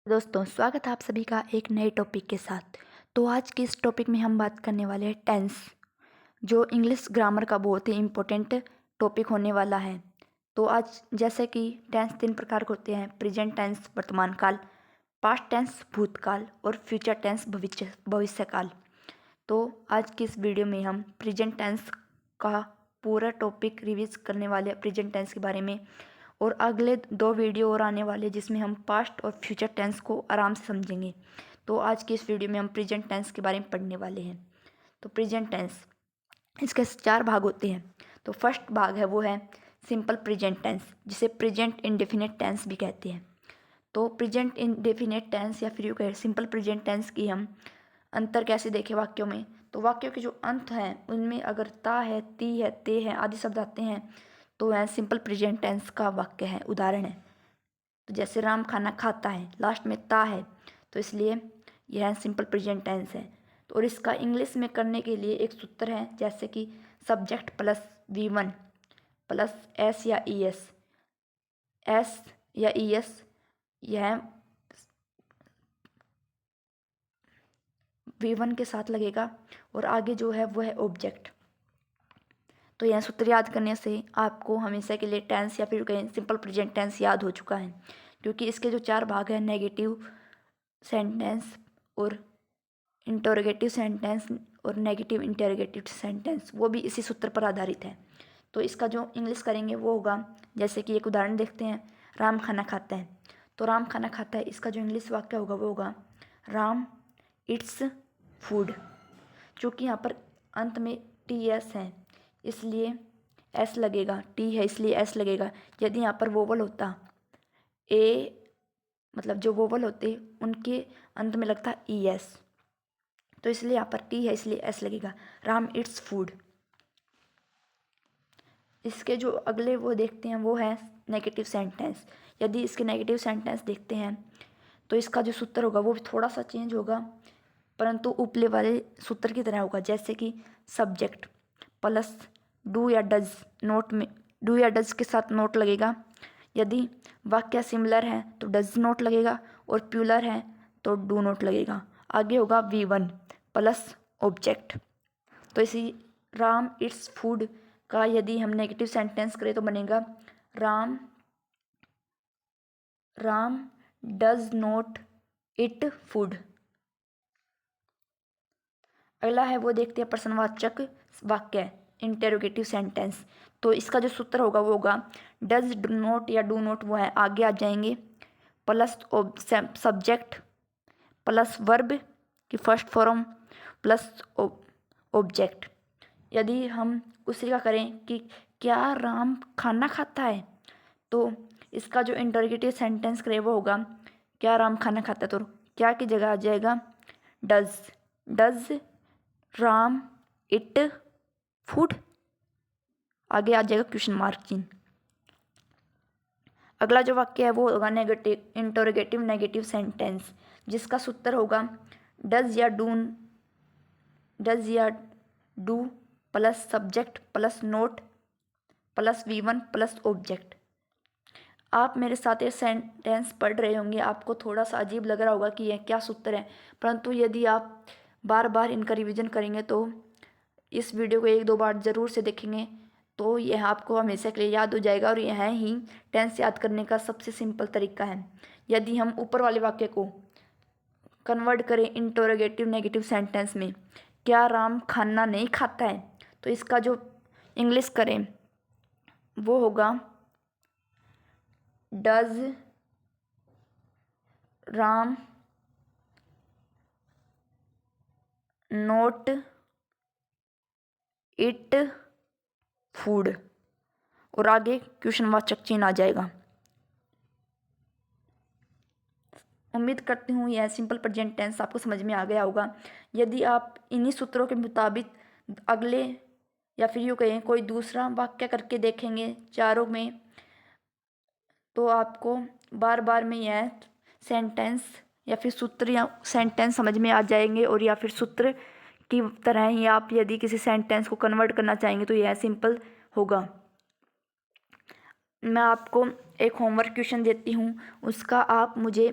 दोस्तों स्वागत है आप सभी का एक नए टॉपिक के साथ। तो आज के इस टॉपिक में हम बात करने वाले हैं टेंस, जो इंग्लिश ग्रामर का बहुत ही इम्पोर्टेंट टॉपिक होने वाला है। तो आज जैसे कि टेंस 3 प्रकार के होते हैं: प्रेजेंट टेंस वर्तमान काल, पास्ट टेंस भूतकाल और फ्यूचर टेंस भविष्यकाल। तो आज की इस वीडियो में हम प्रेजेंट टेंस का पूरा टॉपिक रिवीज करने वाले हैं, प्रेजेंट टेंस के बारे में। और अगले 2 वीडियो और आने वाले जिसमें हम पास्ट और फ्यूचर टेंस को आराम से समझेंगे। तो आज की इस वीडियो में हम प्रेजेंट टेंस के बारे में पढ़ने वाले हैं। तो प्रेजेंट टेंस, इसके 4 भाग होते हैं। तो फर्स्ट भाग है वो है सिंपल प्रेजेंट टेंस, जिसे प्रेजेंट इंडेफिनिट टेंस भी कहते हैं। तो प्रेजेंट इंडेफिनिट टेंस या फिर यूँ कहें सिंपल प्रेजेंट टेंस की हम अंतर कैसे देखें वाक्यों में। तो वाक्यों के जो अंत हैं उनमें अगर ता है, ती है, ते है आदि शब्द आते हैं तो वह सिंपल प्रेजेंट टेंस का वाक्य है, उदाहरण है। तो जैसे राम खाना खाता है, लास्ट में ता है, तो इसलिए यह सिंपल प्रेजेंट टेंस है। तो और इसका इंग्लिश में करने के लिए एक सूत्र है, जैसे कि subject plus V1 plus S या ई एस या ई एस, यह V1 के साथ लगेगा और आगे जो है वो है ऑब्जेक्ट। तो यह सूत्र याद करने से आपको हमेशा के लिए टेंस या फिर कहें सिंपल प्रेजेंट टेंस याद हो चुका है, क्योंकि इसके जो 4 भाग हैं, नेगेटिव सेंटेंस और इंटरोगेटिव सेंटेंस और नेगेटिव इंटरोगेटिव सेंटेंस, वो भी इसी सूत्र पर आधारित है। तो इसका जो इंग्लिश करेंगे वो होगा, जैसे कि एक उदाहरण देखते हैं, राम खाना खाता है। तो राम खाना खाता है, इसका जो इंग्लिश वाक्य होगा वो होगा राम इट्स फूड। चूँकि यहाँ पर अंत में टी एस है इसलिए एस लगेगा, टी है इसलिए एस लगेगा। यदि यहाँ पर वोवल होता, ए मतलब जो वोवल होते उनके अंत में लगता ई एस, तो इसलिए यहाँ पर टी है इसलिए एस लगेगा, राम इट्स फूड। इसके जो अगले वो देखते हैं वो है नेगेटिव सेंटेंस। यदि इसके नेगेटिव सेंटेंस देखते हैं तो इसका जो सूत्र होगा वो भी थोड़ा सा चेंज होगा, परंतु ऊपले वाले सूत्र की तरह होगा, जैसे कि सब्जेक्ट प्लस डू या डज, नोट में डू या डज के साथ नोट लगेगा। यदि वाक्य सिमिलर है तो डज नोट लगेगा और प्यूलर है तो डू नोट लगेगा। आगे होगा V1 प्लस ऑब्जेक्ट। तो इसी राम इट्स फूड का यदि हम नेगेटिव सेंटेंस करें तो बनेगा Ram Ram does not it food. अगला है वो देखते हैं प्रश्नवाचक वाक्य, इंटेरोगेटिव सेंटेंस। तो इसका जो सूत्र होगा वो होगा डज नोट या डू नोट, वो है आगे आ जाएंगे, प्लस सब्जेक्ट प्लस वर्ब की फर्स्ट फॉर्म प्लस ऑब्जेक्ट। यदि हम उसी का करें कि क्या राम खाना खाता है, तो इसका जो इंटरोगेटिव सेंटेंस करे वो होगा क्या राम खाना खाता है। तो क्या की जगह आ जाएगा does, does Ram eat food, आगे आ जाएगा क्वेश्चन मार्क चिन्ह। अगला जो वाक्य है वो होगा नेगेटिव इंटरोगेटिव नेगेटिव सेंटेंस, जिसका सूत्र होगा डज या do plus subject plus not plus V1 plus object. आप मेरे साथ ये सेंटेंस पढ़ रहे होंगे, आपको थोड़ा सा अजीब लग रहा होगा कि यह क्या सूत्र है, परंतु यदि आप बार बार इनका रिवीजन करेंगे तो इस वीडियो को 1-2 बार ज़रूर से देखेंगे तो यह आपको हमेशा के लिए याद हो जाएगा। और यह ही टेंस याद करने का सबसे सिंपल तरीका है। यदि हम ऊपर वाले वाक्य को कन्वर्ट करें इंटरोगेटिव नेगेटिव सेंटेंस में, क्या राम खाना नहीं खाता है, तो इसका जो इंग्लिश करें वो होगा does Ram note it food, और आगे क्वेश्चनवाचक चिन्ह आ जाएगा। उम्मीद करती हूँ यह सिंपल प्रेजेंट टेंस आपको समझ में आ गया होगा। यदि आप इन्हीं सूत्रों के मुताबिक अगले या फिर यूँ कहें कोई दूसरा वाक्य करके देखेंगे चारों में, तो आपको बार बार में यह सेंटेंस या फिर सूत्र या सेंटेंस समझ में आ जाएंगे, और या फिर सूत्र की तरह ही आप यदि किसी सेंटेंस को कन्वर्ट करना चाहेंगे तो यह सिंपल होगा। मैं आपको एक होमवर्क क्वेश्चन देती हूँ, उसका आप मुझे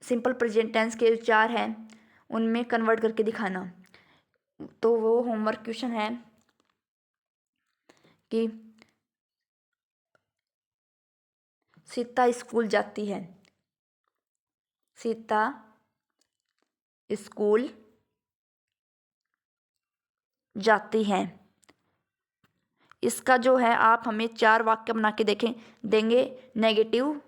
सिंपल प्रेजेंट टेंस के जो 4 हैं उनमें कन्वर्ट करके दिखाना। तो वो होमवर्क क्वेश्चन है कि सीता स्कूल जाती है। सीता स्कूल जाती है। इसका जो है आप हमें 4 वाक्य बना के देंगे। नेगेटिव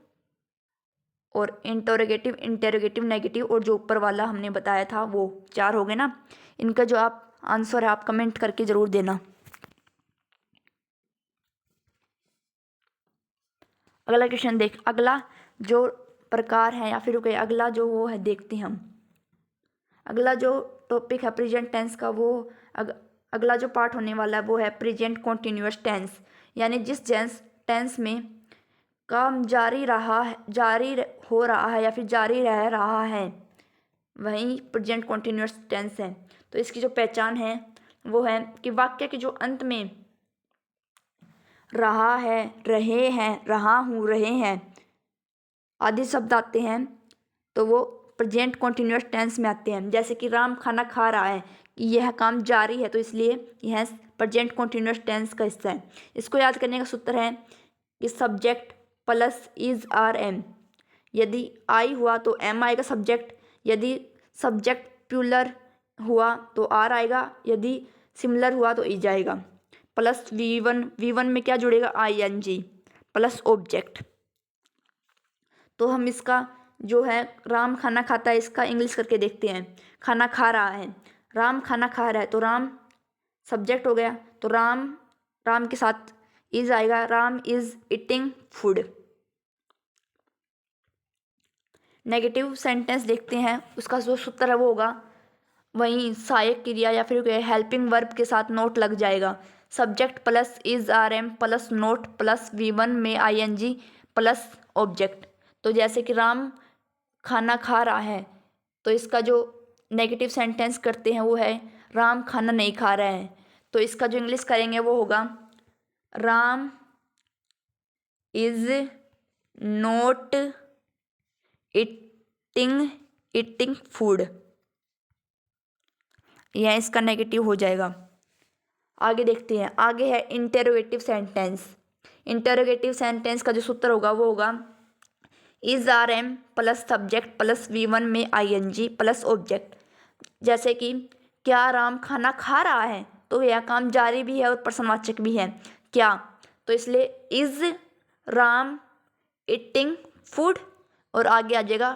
और इंटरोगेटिव, इंटरोगेटिव, नेगेटिव और जो ऊपर वाला हमने बताया था वो 4 हो गए ना। इनका जो आप आंसर है आप कमेंट करके ज़रूर देना। अगला क्वेश्चन अगला जो प्रकार है या फिर अगला जो वो है देखते हैं हम। अगला जो टॉपिक है प्रेजेंट टेंस का वो अगला जो पार्ट होने वाला है वो है प्रेजेंट कॉन्टिन्यूअस टेंस, यानी जिस टेंस में काम जारी हो रहा है या फिर जारी रह रहा है वही प्रेजेंट कॉन्टिन्यूअस टेंस है। तो इसकी जो पहचान है वो है कि वाक्य के जो अंत में रहा है, रहे हैं, रहा हूँ, रहे हैं आदि शब्द आते हैं तो वो प्रेजेंट कॉन्टिन्यूअस टेंस में आते हैं। जैसे कि राम खाना खा रहा है, कि यह काम जारी है तो इसलिए यह प्रेजेंट कॉन्टिन्यूअस टेंस का हिस्सा है। इसको याद करने का सूत्र है कि subject plus is are am. यदि आई हुआ तो एम आएगा सब्जेक्ट, यदि सब्जेक्ट प्लूरल हुआ तो आर आएगा, यदि सिमिलर हुआ तो इज आएगा। प्लस वी वन में क्या जुड़ेगा, I N G plus object. तो हम इसका जो है राम खाना खाता है इसका इंग्लिश करके देखते हैं। खाना खा रहा है, राम खाना खा रहा है तो राम सब्जेक्ट हो गया, तो राम के साथ इज आएगा, Ram is eating food. Negative sentence देखते हैं, उसका जो सूत्र है वो होगा वहीं सहायक क्रिया या फिर हेल्पिंग वर्ब के साथ नोट लग जाएगा। Subject plus is are am plus not plus V one में I N G plus object. तो जैसे कि राम खाना खा रहा है तो इसका जो नेगेटिव सेंटेंस करते हैं वो है राम खाना नहीं खा रहा है। तो इसका जो इंग्लिश करेंगे वो होगा Ram is note eating food. यह इसका नेगेटिव हो जाएगा। आगे देखते हैं, आगे है इंटेरोगेटिव सेंटेंस। इंटेरोगेटिव सेंटेंस का जो सूत्र होगा वो होगा is are am plus subject plus V one में I N G plus object. जैसे कि क्या राम खाना खा रहा है, तो यह काम जारी भी है और प्रश्नवाचक भी है क्या, तो इसलिए इज राम ईटिंग फूड और आगे आ जाएगा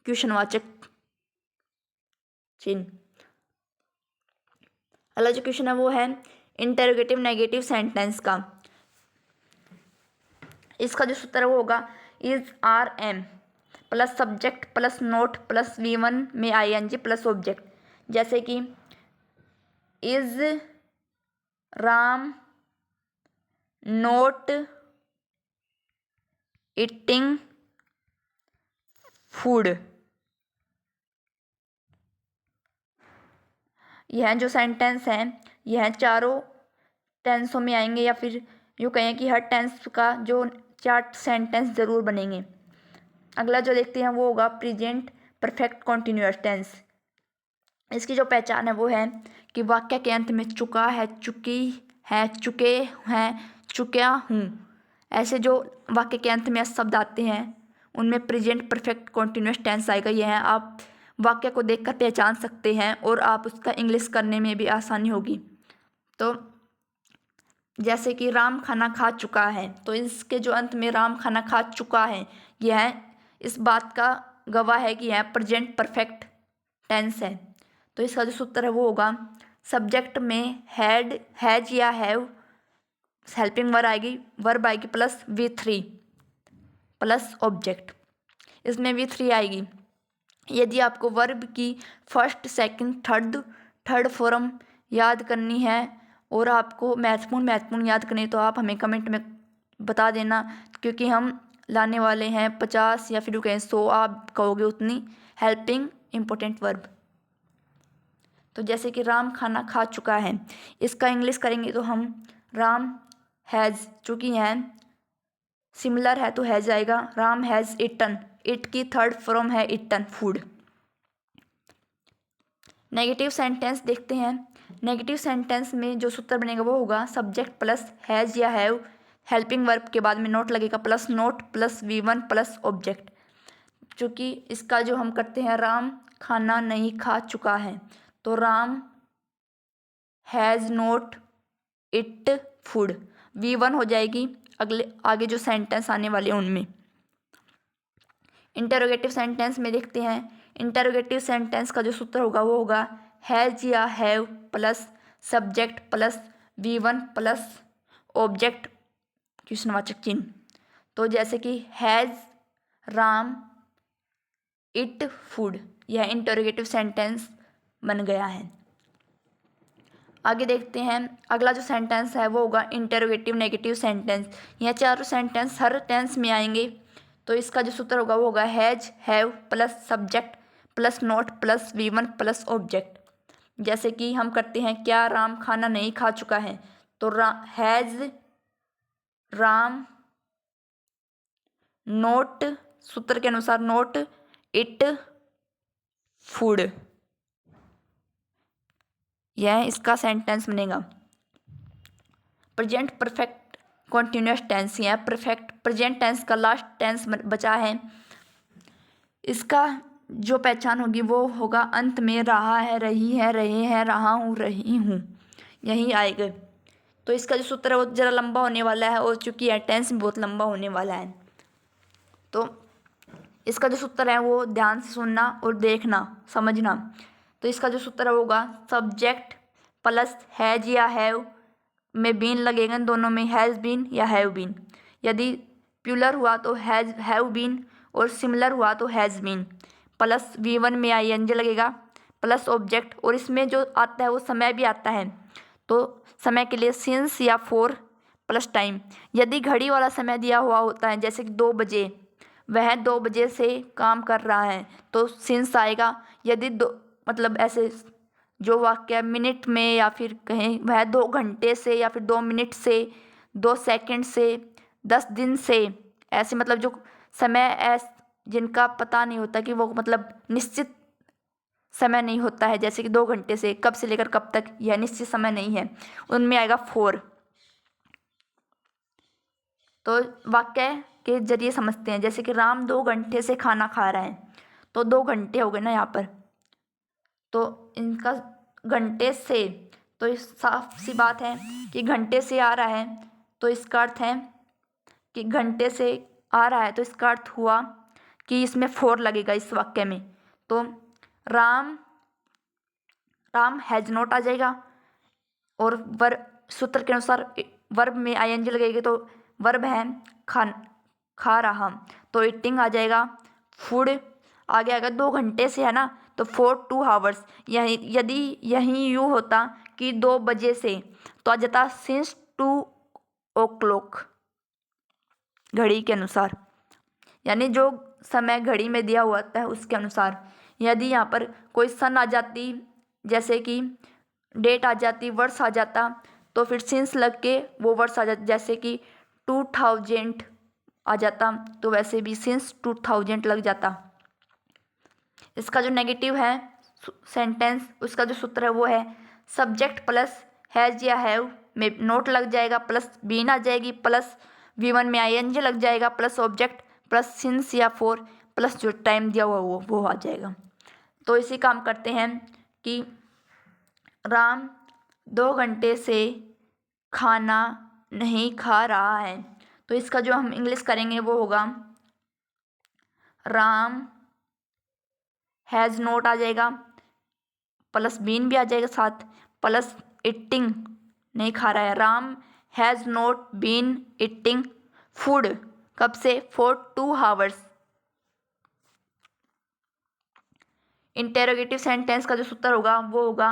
क्वेश्चनवाचक चिन्ह। अगला जो क्वेश्चन है वो है इंटेरोगेटिव नेगेटिव सेंटेंस का। इसका जो सूत्र वो होगा is are am plus subject plus not plus V one में I N G plus object. जैसे कि is Ram not eating food. यह जो सेंटेंस है यह चारों टेंसों में आएंगे या फिर यूँ कहें कि हर टेंस का जो 4 सेंटेंस ज़रूर बनेंगे। अगला जो देखते हैं वो होगा प्रेजेंट परफेक्ट कॉन्टिन्यूअस टेंस। इसकी जो पहचान है वो है कि वाक्य के अंत में चुका है, चुकी है, चुके हैं, चुका हूँ ऐसे जो वाक्य के अंत में शब्द आते हैं उनमें प्रेजेंट परफेक्ट कॉन्टिन्यूअस टेंस आएगा। यह है आप वाक्य को देखकर पहचान सकते हैं और आप उसका इंग्लिश करने में भी आसानी होगी। तो जैसे कि राम खाना खा चुका है, तो इसके जो अंत में राम खाना खा चुका है यह इस बात का गवाह है कि यह प्रेजेंट परफेक्ट टेंस है। तो इसका जो सूत्र है वो होगा सब्जेक्ट में हैड, हैज या हैव, हेल्पिंग वर्ब आएगी प्लस वी3 प्लस ऑब्जेक्ट। इसमें वी3 आएगी यदि आपको वर्ब की फर्स्ट सेकंड थर्ड फॉर्म याद करनी है और आपको महत्वपूर्ण याद करनी है तो आप हमें कमेंट में बता देना, क्योंकि हम लाने वाले हैं 50 या फिर कहें 100 आप कहोगे उतनी हेल्पिंग इम्पोर्टेंट वर्ब। तो जैसे कि राम खाना खा चुका है, इसका इंग्लिश करेंगे तो हम राम हैज़, चूँकि यह सिमिलर है तो हैज़ आएगा, राम हैज़ ईटन इट की थर्ड फॉर्म है इटन, फूड। नेगेटिव सेंटेंस देखते हैं। नेगेटिव सेंटेंस में जो सूत्र बनेगा वो होगा सब्जेक्ट प्लस हैज़ या हैव, हेल्पिंग वर्ब के बाद में नोट लगेगा, plus not plus V1 plus object. चूँकि इसका जो हम करते हैं, राम खाना नहीं खा चुका है, तो Ram has note it food, V1 हो जाएगी अगले आगे जो सेंटेंस आने वाले उनमें। इंटरोगेटिव सेंटेंस में देखते हैं। इंटरोगेटिव सेंटेंस का जो सूत्र होगा वो होगा हैज़ या have plus subject plus V1 plus object क्वेश्चनवाचक चिन्ह। तो जैसे कि हैज़ राम इट फूड, यह इंटरोगेटिव सेंटेंस बन गया है। आगे देखते हैं, अगला जो सेंटेंस है वो होगा इंटरोगेटिव नेगेटिव सेंटेंस। यह चारों सेंटेंस हर टेंस में आएंगे। तो इसका जो सूत्र होगा वो होगा has have plus subject plus not plus V1 plus object. जैसे कि हम करते हैं, क्या राम खाना नहीं खा चुका है, तो हैज़ राम नोट, सूत्र के अनुसार नोट इट फूड, यह इसका सेंटेंस बनेगा। प्रेजेंट परफेक्ट कॉन्टिन्यूस टेंस, यह परफेक्ट प्रेजेंट टेंस का लास्ट टेंस बचा है। इसका जो पहचान होगी वो होगा अंत में रहा है, रही है, रहे हैं, रहा हूँ, रही हूँ, यही आएगा। तो इसका जो सूत्र है वो ज़रा लंबा होने वाला है, और चूँकि यह टेंस भी बहुत लंबा होने वाला है, तो इसका जो सूत्र है वो ध्यान से सुनना और देखना, समझना। तो इसका जो सूत्र होगा सब्जेक्ट प्लस हैज़ या हैव में बीन लगेगा, दोनों में हैज़ बीन या हैव बीन। यदि प्लूरल हुआ तो हैव बीन, और सिमिलर हुआ तो हैज़ बीन, प्लस V1 में ING लगेगा प्लस ऑब्जेक्ट। और इसमें जो आता है वो समय भी आता है, तो समय के लिए सिंस या फॉर प्लस टाइम। यदि घड़ी वाला समय दिया हुआ होता है, जैसे कि 2 बजे, वह 2 बजे से काम कर रहा है, तो सिंस आएगा। यदि मतलब ऐसे जो वाक्य मिनट में या फिर कहें वह 2 घंटे से या फिर 2 मिनट से, 2 सेकंड से, 10 दिन से, ऐसे मतलब जो समय जिनका पता नहीं होता कि वो मतलब निश्चित समय नहीं होता है, जैसे कि 2 घंटे से कब से लेकर कब तक, यह निश्चित समय नहीं है, उनमें आएगा फॉर। तो वाक्य के जरिए समझते हैं, जैसे कि राम 2 घंटे से खाना खा रहा है, तो 2 घंटे हो गए ना यहाँ पर, तो इनका घंटे से, तो साफ सी बात है कि घंटे से आ रहा है, तो इसका अर्थ है कि घंटे से आ रहा है, तो इसका अर्थ हुआ कि इसमें फॉर लगेगा इस वाक्य में। तो राम हैज़ नॉट आ जाएगा, और सूत्र के अनुसार वर्ब में ING लगेगी, तो वर्ब है खा रहा, तो ईटिंग आ जाएगा। फूड आगे आएगा, 2 घंटे से है ना, तो फॉर 2 आवर्स। यदि यही यूँ होता कि 2 बजे से, तो आ जाता सिंस 2 o'clock, घड़ी के अनुसार, यानी जो समय घड़ी में दिया हुआ है उसके अनुसार। यदि यहाँ पर कोई सन आ जाती, जैसे कि डेट आ जाती, वर्ष आ जाता, तो फिर सिंस लग के वो वर्ष आ जाता, जैसे कि 2000 आ जाता, तो वैसे भी सिंस 2000 लग जाता। इसका जो नेगेटिव है सेंटेंस, उसका जो सूत्र है वो है सब्जेक्ट प्लस हैज़ या हैव में नोट लग जाएगा, प्लस बीन आ जाएगी, प्लस V1 में ING लग जाएगा, प्लस ऑब्जेक्ट प्लस सिंस या फॉर प्लस जो टाइम दिया हुआ वो आ जाएगा। तो इसी काम करते हैं कि राम 2 घंटे से खाना नहीं खा रहा है, तो इसका जो हम इंग्लिश करेंगे वो होगा राम हैज़ नोट आ जाएगा, प्लस बीन भी आ जाएगा साथ, प्लस ईटिंग नहीं खा रहा है, Ram has not been eating food, कब से, फॉर 2 आवर्स। इंटेरोगेटिव सेंटेंस का जो सूत्र होगा वो होगा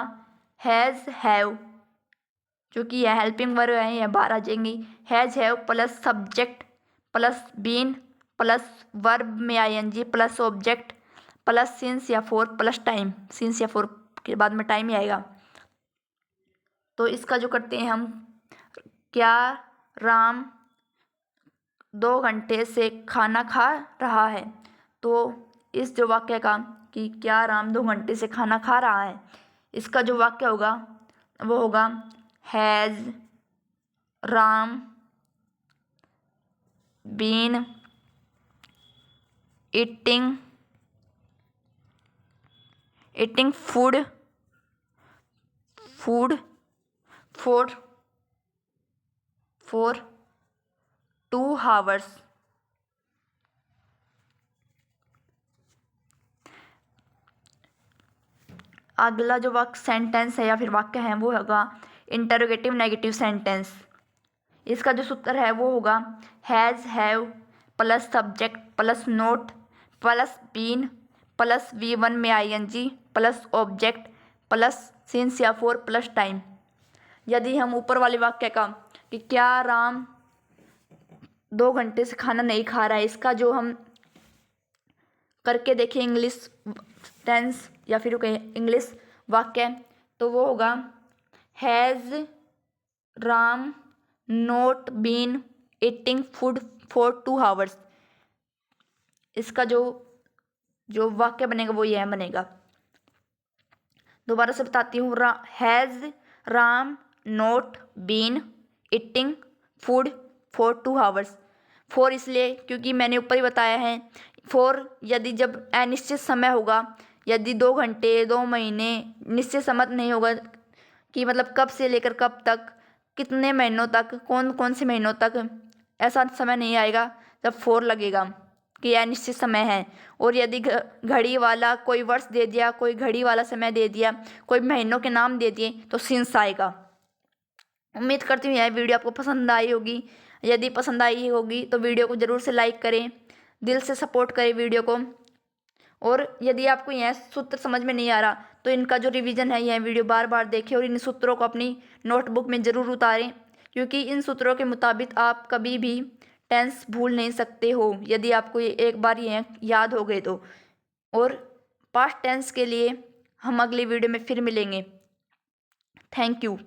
हैज़ हैव, क्योंकि यह हेल्पिंग वर्ब है, यह बाहर आ जाएंगी, has have plus subject plus been plus verb में ING plus object plus since या फॉर प्लस टाइम, सिंस या फॉर के बाद में टाइम ही आएगा। तो इसका जो करते हैं हम, क्या राम 2 घंटे से खाना खा रहा है, तो इस जो वाक्य का कि क्या राम 2 घंटे से खाना खा रहा है, इसका जो वाक्य होगा वो होगा has Ram been eating food for 2 hours। अगला जो वाक्य सेंटेंस है या फिर वाक्य है वो होगा इंटरोगेटिव नेगेटिव सेंटेंस। इसका जो सूत्र है वो होगा has have plus subject plus not plus been plus V1 में ING plus object plus since या फॉर प्लस टाइम। यदि हम ऊपर वाले वाक्य का कि क्या राम 2 घंटे से खाना नहीं खा रहा है, इसका जो हम करके देखें इंग्लिश टेंस या फिर इंग्लिश वाक्य, तो वो होगा has Ram not been eating food for 2 hours। इसका जो वाक्य बनेगा वो यह बनेगा। दोबारा से बताती हूँ, has Ram not been eating food for 2 hours। For इसलिए क्योंकि मैंने ऊपर ही बताया है, फॉर यदि जब अनिश्चित समय होगा, यदि 2 घंटे 2 महीने निश्चित समय नहीं होगा कि मतलब कब से लेकर कब तक, कितने महीनों तक, कौन कौन से महीनों तक, ऐसा समय नहीं आएगा जब फॉर लगेगा कि यह निश्चित समय है। और यदि घड़ी वाला कोई वर्ष दे दिया, कोई घड़ी वाला समय दे दिया, कोई महीनों के नाम दे दिए तो सिंस आएगा। उम्मीद करती हूँ यह वीडियो आपको पसंद आई होगी। यदि पसंद आई होगी तो वीडियो को ज़रूर से लाइक करें, दिल से सपोर्ट करें वीडियो को। और यदि आपको यह सूत्र समझ में नहीं आ रहा तो इनका जो रिवीजन है यह वीडियो बार बार देखें और इन सूत्रों को अपनी नोटबुक में ज़रूर उतारें, क्योंकि इन सूत्रों के मुताबिक आप कभी भी टेंस भूल नहीं सकते हो यदि आपको ये एक बार ये याद हो गए तो। और पास्ट टेंस के लिए हम अगली वीडियो में फिर मिलेंगे। Thank you.